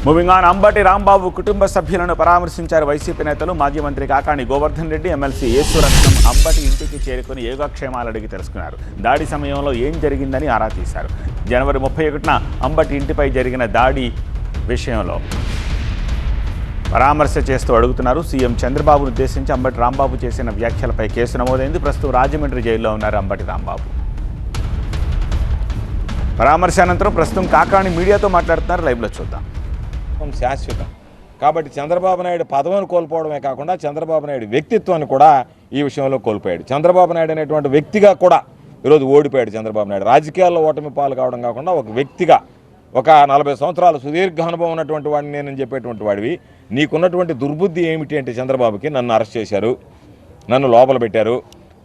Moving on, Ambati Rambabu కుటుంబ సభ్యులను పరామర్శించారు వైసీపీ నేతలు. మాజీ మంత్రి కాకాణి గోవర్ధన్ రెడ్డి, ఎమ్మెల్సీ యేసురత్నం అంబటి ఇంటికి చేరుకుని యోగక్షేమాలు అడిగి తెలుసుకున్నారు. దాడి సమయంలో ఏం జరిగిందని ఆరా తీశారు. జనవరి 31న అంబటి ఇంటిపై జరిగిన దాడి విషయంలో పరామర్శ చేస్తూ అడుగుతున్నారు. సీఎం చంద్రబాబును ఉద్దేశించి అంబటి రాంబాబు చేసిన వ్యాఖ్యలపై కేసు నమోదైంది. ప్రస్తుతం రాజమండ్రి జైల్లో ఉన్నారు అంబటి రాంబాబు. పరామర్శ అనంతరం ప్రస్తుతం కాకాణి మీడియాతో మాట్లాడుతున్నారు. లైవ్లో చూద్దాం. శాశ్వతం కాబట్టి చంద్రబాబు నాయుడు పదవిని కోల్పోవడమే కాకుండా చంద్రబాబు నాయుడు వ్యక్తిత్వాన్ని కూడా ఈ విషయంలో కోల్పోయాడు. చంద్రబాబు నాయుడు అనేటువంటి వ్యక్తిగా కూడా ఈరోజు ఓడిపోయాడు. చంద్రబాబు నాయుడు రాజకీయాల్లో ఓటమి పాలు కావడం కాకుండా ఒక వ్యక్తిగా, ఒక 40 సంవత్సరాలు సుదీర్ఘ అనుభవం ఉన్నటువంటి వాడిని నేను చెప్పేటువంటి వాడివి, నీకున్నటువంటి దుర్బుద్ధి ఏమిటి అంటే చంద్రబాబుకి నన్ను అరెస్ట్ చేశారు, నన్ను లోపల పెట్టారు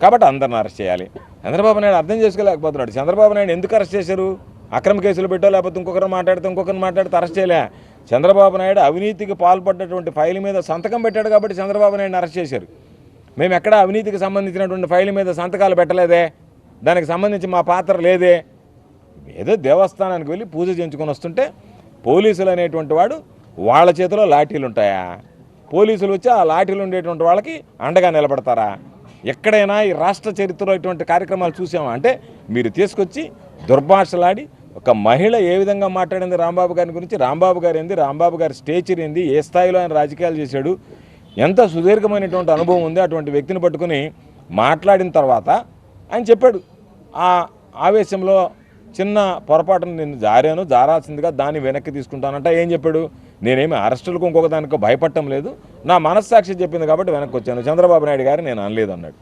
కాబట్టి అందరిని అరెస్ట్ చేయాలి. చంద్రబాబు నాయుడు అర్థం చేసుకోలేకపోతున్నాడు. చంద్రబాబు నాయుడు ఎందుకు అరెస్ట్ చేశారు? అక్రమ కేసులు పెట్టో లేకపోతే ఇంకొకరు మాట్లాడితే అరెస్ట్ చేయలే. చంద్రబాబు నాయుడు అవినీతికి పాల్పడ్డటువంటి ఫైల్ మీద సంతకం పెట్టాడు కాబట్టి చంద్రబాబు నాయుడిని అరెస్ట్ చేశారు. మేము ఎక్కడ అవినీతికి సంబంధించినటువంటి ఫైల్ మీద సంతకాలు పెట్టలేదే, దానికి సంబంధించి మా పాత్ర లేదే. ఏదో దేవస్థానానికి వెళ్ళి పూజ చేయించుకొని వస్తుంటే పోలీసులు అనేటువంటి వాడు వాళ్ళ చేతిలో లాఠీలు ఉంటాయా? పోలీసులు వచ్చి ఆ లాఠీలు ఉండేటువంటి వాళ్ళకి అండగా నిలబడతారా? ఎక్కడైనా ఈ రాష్ట్ర చరిత్రలో ఇటువంటి కార్యక్రమాలు చూసామా? అంటే మీరు తీసుకొచ్చి దుర్భాషలాడి ఒక మహిళ ఏ విధంగా మాట్లాడింది రాంబాబు గారి గురించి, రాంబాబు గారు ఏంది, రాంబాబు గారి స్టేచర్ ఏంది, ఏ స్థాయిలో ఆయన రాజకీయాలు చేశాడు, ఎంత సుదీర్ఘమైనటువంటి అనుభవం ఉంది, అటువంటి వ్యక్తిని పట్టుకుని మాట్లాడిన తర్వాత ఆయన చెప్పాడు, ఆ ఆవేశంలో చిన్న పొరపాటును నేను జారాల్సిందిగా దాన్ని వెనక్కి తీసుకుంటానంట. ఏం చెప్పాడు? నేనేమి అరెస్టులకు ఇంకొక దానికో భయపడటం లేదు, నా మనస్సాక్షి చెప్పింది కాబట్టి వెనక్కి వచ్చాను, చంద్రబాబు నాయుడు గారు నేను అనలేదు అన్నాడు.